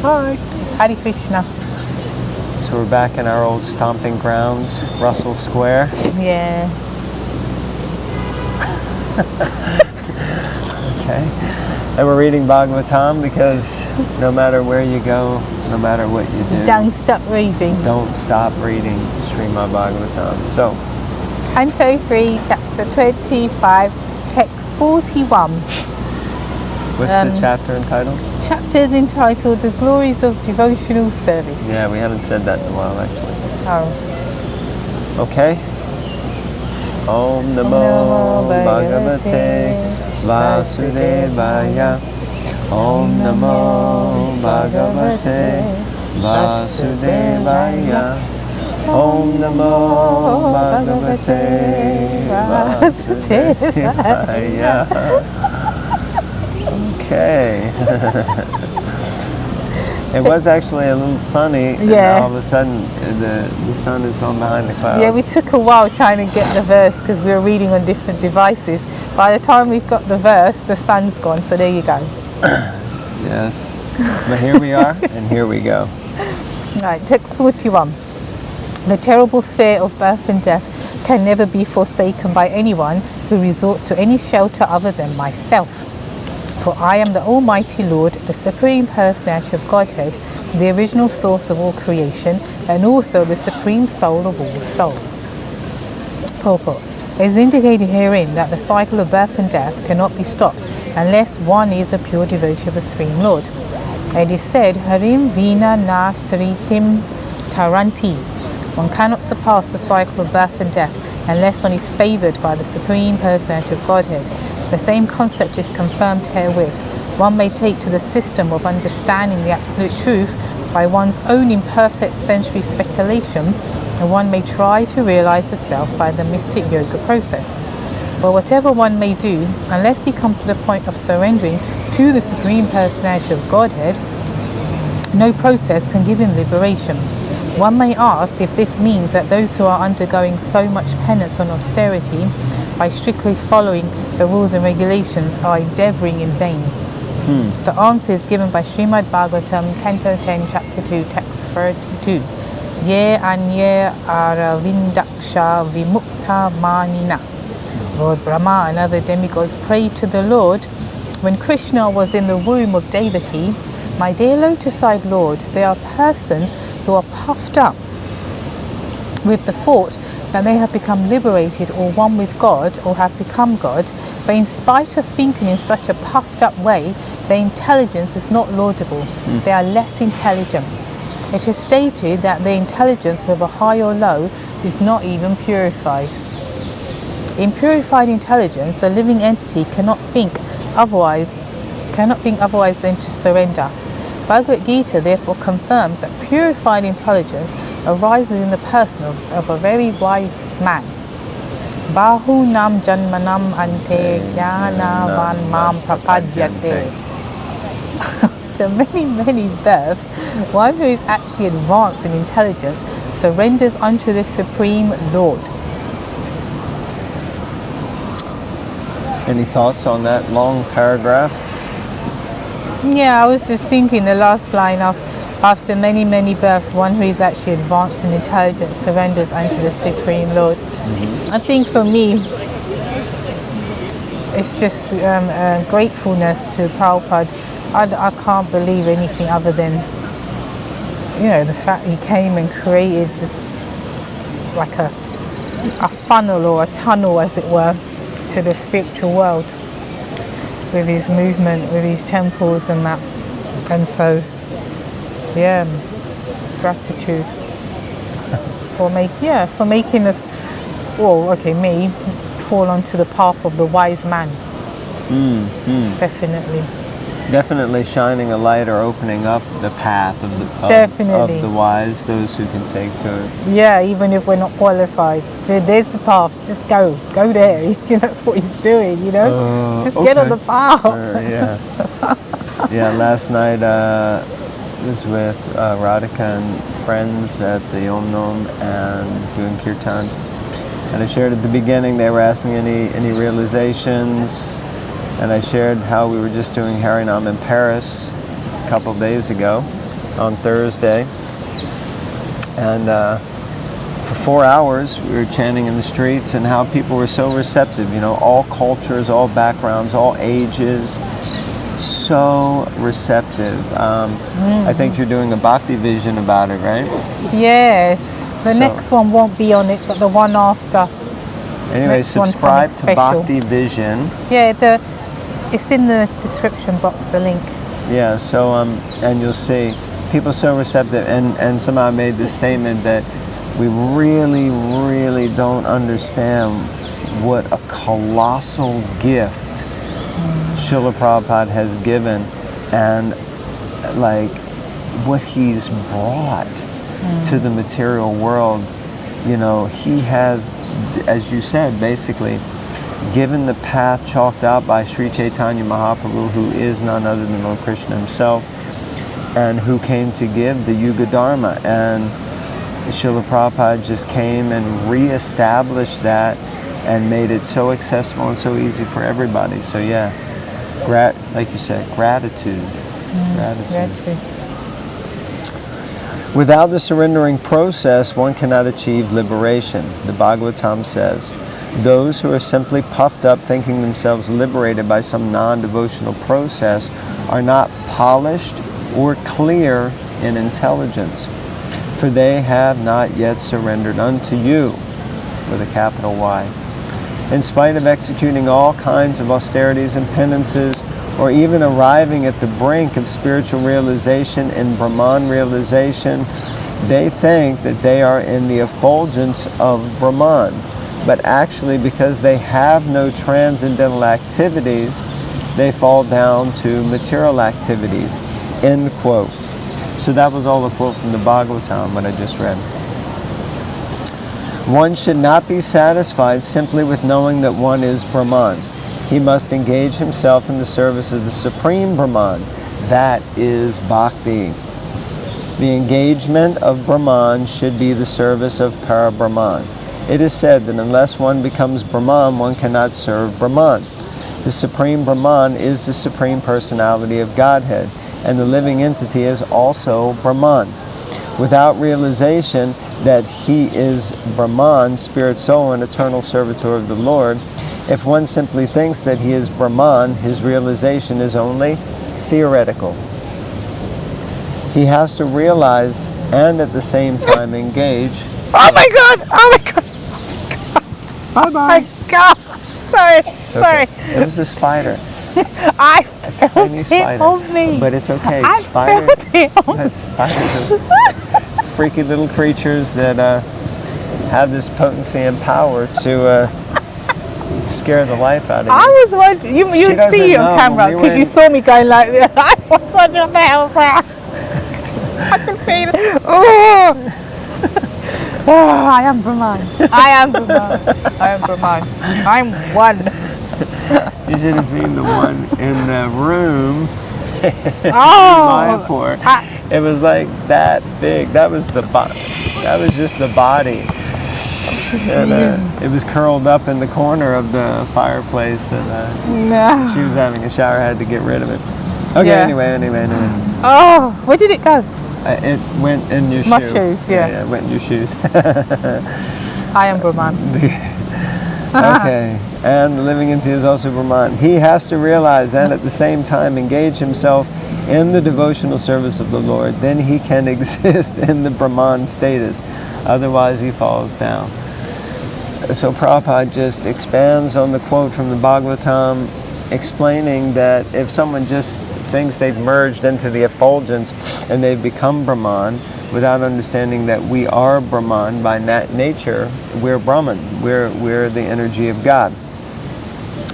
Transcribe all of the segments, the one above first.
Hi. Hare Krishna. So we're back in our old stomping grounds, Russell Square. Yeah. Okay. And we're reading Bhagavatam because no matter where you go, no matter what you do, Don't stop reading. don't stop reading Srimad Bhagavatam. So, Canto 3, Chapter 25, Text 41. what's the chapter entitled? Chapter is entitled The Glories of Devotional Service. Yeah, we haven't said that in a while actually. Oh. Okay. Om Namo Bhagavate Vasudevaya. Om Namo Bhagavate Vasudevaya. Om Namo Bhagavate Vasudevaya. Okay. It was actually a little sunny, and all of a sudden the sun has gone behind the clouds. Yeah, we took a while trying to get the verse because we were reading on different devices. By the time we got the verse, the sun's gone, so there you go. Yes. But here we are, and here we go. Right, text 41. The terrible fear of birth and death can never be forsaken by anyone who resorts to any shelter other than myself. For I am the Almighty Lord, the Supreme Personality of Godhead, the original source of all creation, and also the Supreme Soul of all souls. Purport. It is indicated herein that the cycle of birth and death cannot be stopped unless one is a pure devotee of the Supreme Lord. It is said, Harim Vina Na Sritim Taranti. One cannot surpass the cycle of birth and death unless one is favoured by the Supreme Personality of Godhead. The same concept is confirmed herewith. One may take to the system of understanding the absolute truth by one's own imperfect sensory speculation, and one may try to realize the self by the mystic yoga process. But whatever one may do, unless he comes to the point of surrendering to the Supreme Personality of Godhead, no process can give him liberation. One may ask if this means that those who are undergoing so much penance and austerity by strictly following the rules and regulations are endeavouring in vain. The answer is given by Srimad Bhagavatam, Canto 10, Chapter 2, Text 32. Ye anye aravindaksha vimukta manina. Lord Brahma and other demigods prayed to the Lord when Krishna was in the womb of Devaki. My dear lotus-eyed Lord, there are persons who are puffed up with the thought that they have become liberated or one with God or have become God, but in spite of thinking in such a puffed up way, their intelligence is not laudable. They are less intelligent. It is stated that their intelligence, whether high or low, is not even purified. In purified intelligence, a living entity cannot think otherwise than to surrender. Bhagavad Gita therefore confirms that purified intelligence arises in the person of a very wise man. Bahunam janmanam ante jnanavan mam prapadyate. After many births, one who is actually advanced in intelligence surrenders unto the Supreme Lord. Any thoughts on that long paragraph? Yeah, I was just thinking the last line of after many births, one who is actually advanced in intelligence surrenders unto the Supreme Lord. I think for me, it's just gratefulness to Prabhupada. I can't believe anything other than, the fact he came and created this, like a funnel or a tunnel, as it were, to the spiritual world with his movement, with his temples and that. And so, gratitude for making us, me, fall onto the path of the wise man. Definitely shining a light or opening up the path of the wise, those who can take to it. Yeah, even if we're not qualified. So there's the path, just go there. That's what he's doing, Just get on the path. Yeah, last night was with Radhika and friends at the Om Nom and doing Kirtan. And I shared at the beginning, they were asking any realizations. And I shared how we were just doing Harinam in Paris a couple of days ago. on Thursday. And for 4 hours, we were chanting in the streets, and how people were so receptive, you know, all cultures, all backgrounds, all ages, so receptive. I think you're doing a Bhakti Vision about it, right? Yes. The next one won't be on it, but the one after. Anyway, subscribe to Bhakti Vision. Yeah, it's in the description box, the link. Yeah, so, and you'll see people so receptive, and somehow I made this statement that we really, really don't understand what a colossal gift Srila Prabhupada has given, and like what he's brought to the material world. You know, he has, as you said, basically given the path chalked out by Sri Chaitanya Mahaprabhu, who is none other than Lord Krishna himself, and who came to give the Yuga Dharma. And Srila Prabhupada just came and re-established that and made it so accessible and so easy for everybody. So yeah, like you said, gratitude. Gratitude. Without the surrendering process, one cannot achieve liberation. The Bhagavatam says, those who are simply puffed up thinking themselves liberated by some non-devotional process are not polished or clear in intelligence, for they have not yet surrendered unto you, with a capital Y. In spite of executing all kinds of austerities and penances, or even arriving at the brink of spiritual realization and Brahman realization, they think that they are in the effulgence of Brahman. But actually, because they have no transcendental activities, they fall down to material activities. End quote. So that was all a quote from the Bhagavatam, what I just read. One should not be satisfied simply with knowing that one is Brahman. He must engage himself in the service of the Supreme Brahman. That is Bhakti. The engagement of Brahman should be the service of Para-Brahman. It is said that unless one becomes Brahman, one cannot serve Brahman. The Supreme Brahman is the Supreme Personality of Godhead, and the living entity is also Brahman. Without realization that he is Brahman, spirit, soul, and eternal servitor of the Lord, if one simply thinks that he is Brahman, his realization is only theoretical. He has to realize and at the same time engage. Oh my God! Oh my God! Bye bye. Oh my God! Sorry, sorry. It was a spider. I A tiny felt spider. it on me. But it's okay. I felt it on me. Spiders are freaky little creatures that have this potency and power to scare the life out of you. I was wondering, you'd see you on camera because you saw me going like this. I was wondering what the hell was that? I can feel it. Oh. Oh, I am Brahman. I am Brahman. I am Brahman. I'm one. You should have seen the one in the room. Oh. Mayapur. It was like that big. That was the That was just the body. And it was curled up in the corner of the fireplace, and No. she was having a shower. Had to get rid of it. Okay. Yeah. Anyway. Oh, where did it go? It went in your My shoe. shoes, yeah. Yeah, it went in your shoes. I am Brahman. Okay. And the living entity is also Brahman. He has to realize and at the same time engage himself in the devotional service of the Lord. Then he can exist in the Brahman status. Otherwise he falls down. So Prabhupada just expands on the quote from the Bhagavatam, explaining that if someone just thinks they've merged into the effulgence and they've become Brahman without understanding that we are Brahman by nature, we're Brahman, we're the energy of God.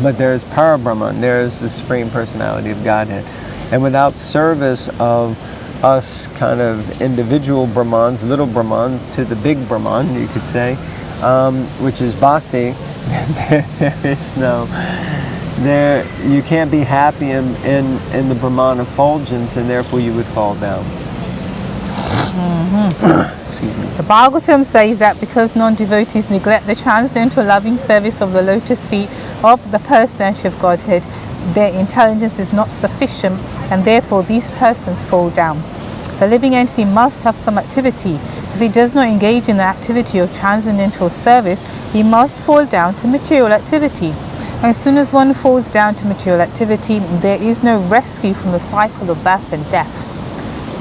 But there's Para-Brahman, there's the Supreme Personality of Godhead. And without service of us kind of individual Brahmans, little Brahman to the big Brahman, you could say, which is Bhakti, there is no... you can't be happy in the Brahman effulgence, and therefore you would fall down. Excuse me. The Bhagavatam says that because non-devotees neglect the transcendental loving service of the lotus feet of the personality of Godhead, their intelligence is not sufficient, and therefore these persons fall down. The living entity must have some activity. If he does not engage in the activity of transcendental service, he must fall down to material activity. As soon as one falls down to material activity, there is no rescue from the cycle of birth and death.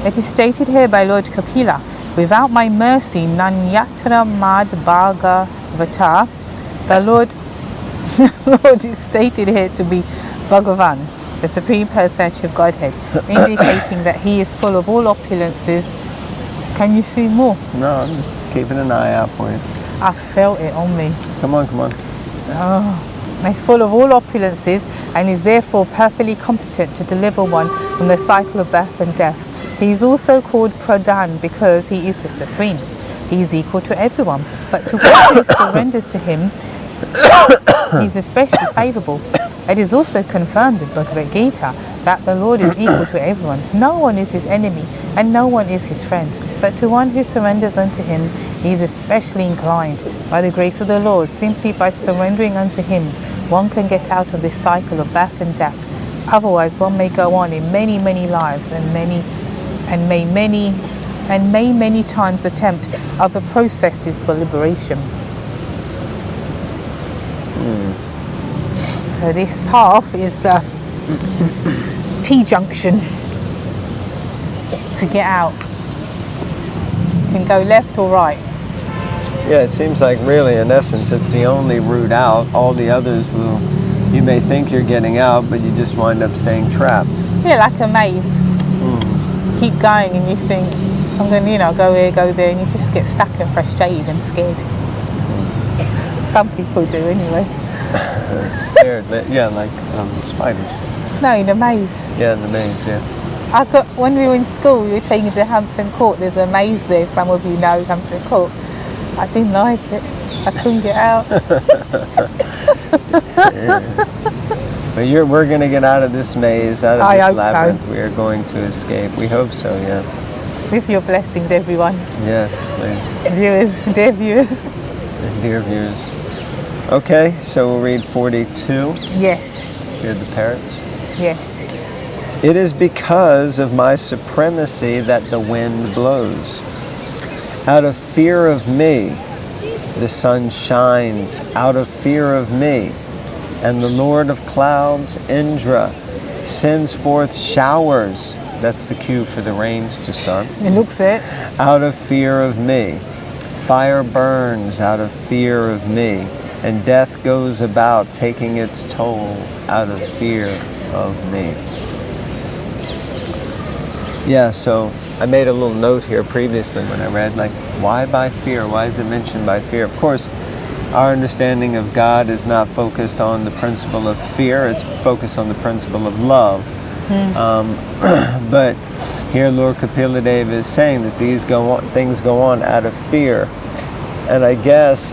It is stated here by Lord Kapila, without my mercy, Nanyatra Mad Bhagavata. The Lord is stated here to be Bhagavan, the Supreme Personality of Godhead, indicating that he is full of all opulences. Can you see more? No, I'm just keeping an eye out for you. I felt it on me. Come on, come on. Oh, he's full of all opulences and is therefore perfectly competent to deliver one from the cycle of birth and death. He is also called Pradhan because he is the Supreme. He is equal to everyone, but to one who surrenders to him, he is especially favourable. It is also confirmed in Bhagavad Gita that the Lord is equal to everyone. No one is his enemy and no one is his friend. But to one who surrenders unto him, he is especially inclined. By the grace of the Lord, simply by surrendering unto him, one can get out of this cycle of birth and death. Otherwise, one may go on in many, many lives and may many times attempt other processes for liberation. So this path is the T-junction to get out. You can go left or right. Yeah, it seems like really, in essence, it's the only route out. All the others will, you may think you're getting out, but you just wind up staying trapped. Yeah, like a maze. Keep going and you think, I'm going to, go here, go there, and you just get stuck and frustrated and scared. Some people do anyway. Scared, yeah, like spiders. No, in a maze. Yeah, in the maze, yeah. When we were in school, we were taken to Hampton Court. There's a maze there. Some of you know Hampton Court. I didn't like it. I couldn't get out. Yeah. But we're going to get out of this maze, out of this labyrinth. So. We are going to escape. We hope so, yeah. With your blessings, everyone. Yes, please. Viewers, dear viewers. Dear viewers. Okay, so we'll read 42. Yes. Hear the parrots. Yes. It is because of my supremacy that the wind blows. Out of fear of me, the sun shines. Out of fear of me. And the Lord of clouds, Indra, sends forth showers. That's the cue for the rains to start. It looks it. Out of fear of me. Fire burns out of fear of me. And death goes about taking its toll out of fear of me. Yeah, so I made a little note here previously when I read, why by fear? Why is it mentioned by fear? Of course, our understanding of God is not focused on the principle of fear, it's focused on the principle of love. But here Lord Kapila Deva is saying that things go on out of fear. And I guess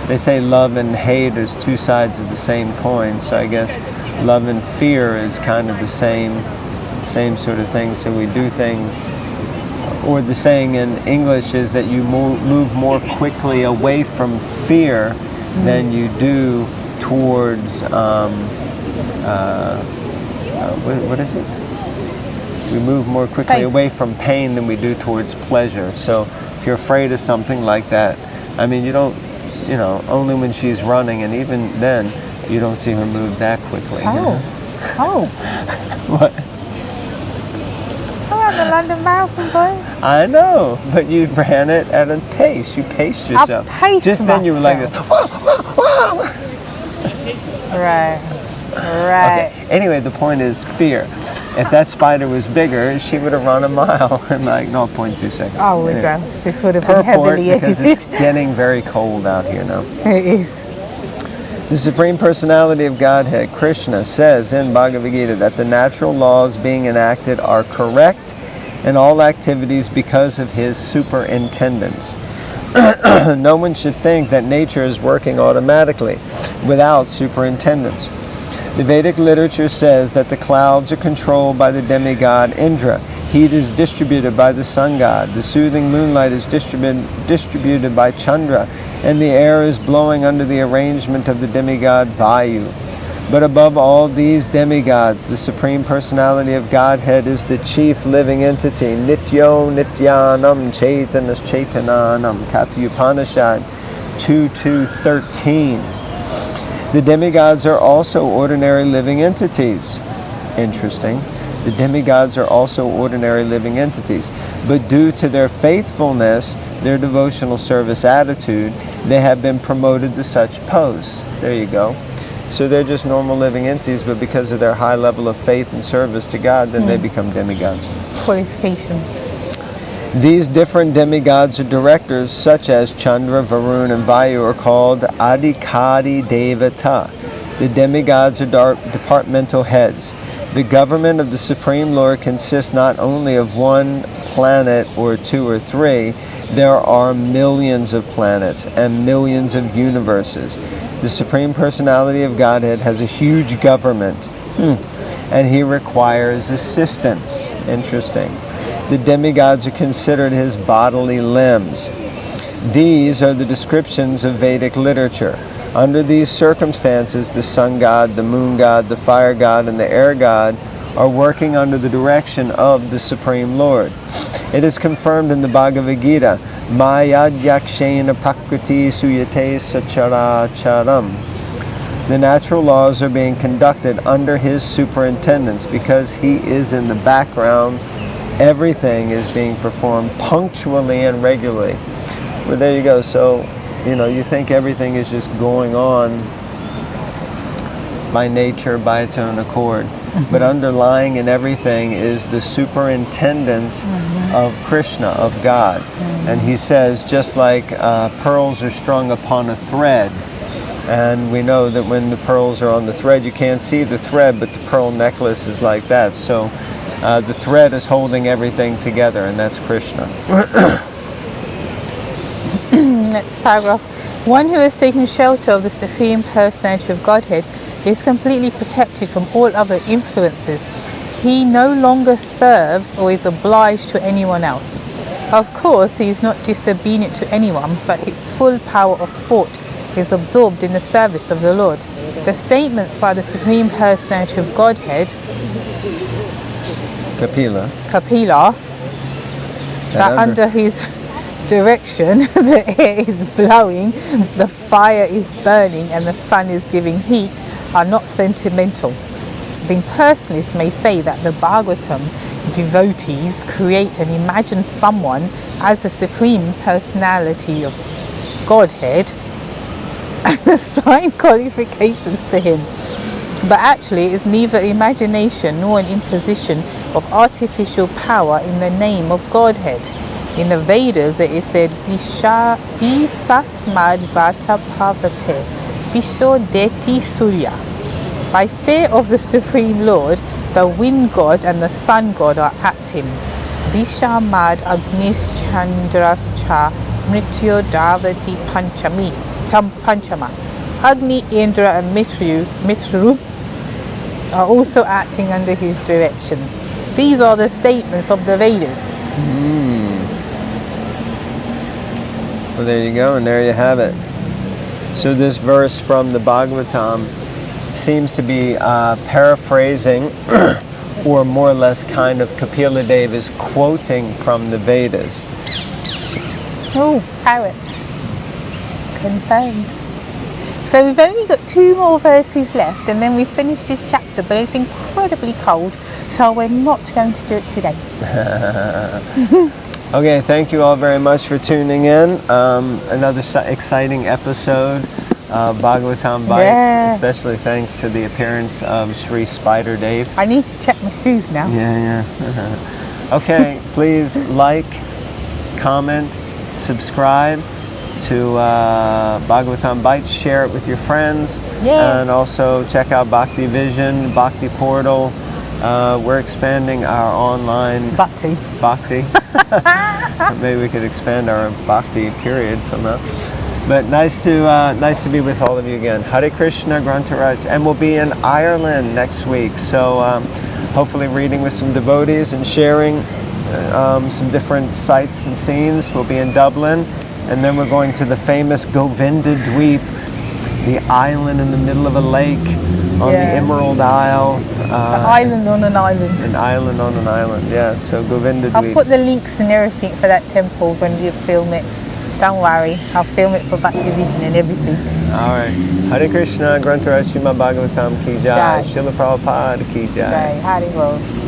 they say love and hate is two sides of the same coin, so I guess love and fear is kind of the same sort of thing. So we do things, or the saying in English is that you move more quickly away from fear than you do towards, what is it? We move more quickly away from pain than we do towards pleasure. So if you're afraid of something like that, I mean, you don't, only when she's running, and even then, you don't see her move that quickly. Oh. What? The London Marathon, boy. I know, but you ran it at a pace. You paced yourself. I paced Just then you were like this. Right. Okay. Anyway, the point is fear. If that spider was bigger, she would have run a mile in 0.2 seconds. Oh, anyway. This would have been heavily edited. It's getting very cold out here now. It is. The Supreme Personality of Godhead, Krishna, says in Bhagavad Gita that the natural laws being enacted are correct in all activities because of his superintendence. No one should think that nature is working automatically without superintendence. The Vedic literature says that the clouds are controlled by the demigod Indra. Heat is distributed by the sun god. The soothing moonlight is distributed by Chandra. And the air is blowing under the arrangement of the demigod Vayu. But above all these demigods, the Supreme Personality of Godhead is the chief living entity. Nityo Nityanam Chaitanas Chaitananam. Katha Upanishad 2:13. The demigods are also ordinary living entities. Interesting. The demigods are also ordinary living entities. But due to their faithfulness, their devotional service attitude, they have been promoted to such posts. There you go. So they're just normal living entities, but because of their high level of faith and service to God, then they become demigods. Qualification. These different demigods or directors, such as Chandra, Varun, and Vayu, are called Adhikari Devata. The demigods are departmental heads. The government of the Supreme Lord consists not only of one planet or two or three, there are millions of planets and millions of universes. The Supreme Personality of Godhead has a huge government, and he requires assistance. Interesting. The demigods are considered his bodily limbs. These are the descriptions of Vedic literature. Under these circumstances, the sun god, the moon god, the fire god, and the air god are working under the direction of the Supreme Lord. It is confirmed in the Bhagavad Gita, Mayadhyakshena Prakriti Suyate Sachara Charam. The natural laws are being conducted under his superintendence because he is in the background. Everything is being performed punctually and regularly. Well, there you go. So, you think everything is just going on by nature, by its own accord. But underlying in everything is the superintendence of Krishna, of God. And he says, just like pearls are strung upon a thread, and we know that when the pearls are on the thread, you can't see the thread, but the pearl necklace is like that. So the thread is holding everything together, and that's Krishna. Next paragraph. One who has taken shelter of the Supreme Personality of Godhead is completely protected from all other influences. He no longer serves or is obliged to anyone else. Of course, he is not disobedient to anyone, but his full power of thought is absorbed in the service of the Lord. The statements by the Supreme Personality of Godhead, Kapila, that under his direction the air is blowing, the fire is burning, and the sun is giving heat, are not sentimental. The impersonalists may say that the Bhagavatam devotees create and imagine someone as the Supreme Personality of Godhead and assign qualifications to him. But actually it is neither imagination nor an imposition of artificial power in the name of Godhead. In the Vedas it is said, Visasmad Vata Pavate Visho Deti Surya. By fear of the Supreme Lord, the wind god and the sun god are at him. Vishamad Agnis Chandras Cha Mrityo Davati Panchama. Agni, Indra and Mitru are also acting under his direction. These are the statements of the Vedas. Well, there you go, and there you have it. So this verse from the Bhagavatam seems to be paraphrasing or more or less kind of Kapila Dev is quoting from the Vedas. Oh, parrots. Confirmed. So we've only got 2 more verses left and then we finish this chapter, but it's incredibly cold, so we're not going to do it today. Okay, thank you all very much for tuning in. Another exciting episode of Bhagavatam Bites, especially thanks to the appearance of Sri Spider Dave. I need to check my shoes now. Yeah. Okay, please like, comment, subscribe to Bhagavatam Bites, share it with your friends, and also check out Bhakti Vision, Bhakti Portal. We're expanding our online Bhakti. Maybe we could expand our Bhakti period somehow. But nice to be with all of you again. Hare Krishna, Grantaraj, and we'll be in Ireland next week. So hopefully reading with some devotees and sharing some different sights and scenes. We'll be in Dublin, and then we're going to the famous Govinda Dweep, the island in the middle of a lake on the Emerald Isle. An island on an island. An island on an island, yeah. So Govinda I'll Dweep. put the links and everything for that temple when you film it. Don't worry, I'll film it for Bhakti Vision and everything. Alright. Hare Krishna, Grantaraj Srimad Bhagavatam ki jai. Jai. Srila Prabhupada ki jai. Jai, Hare Krishna.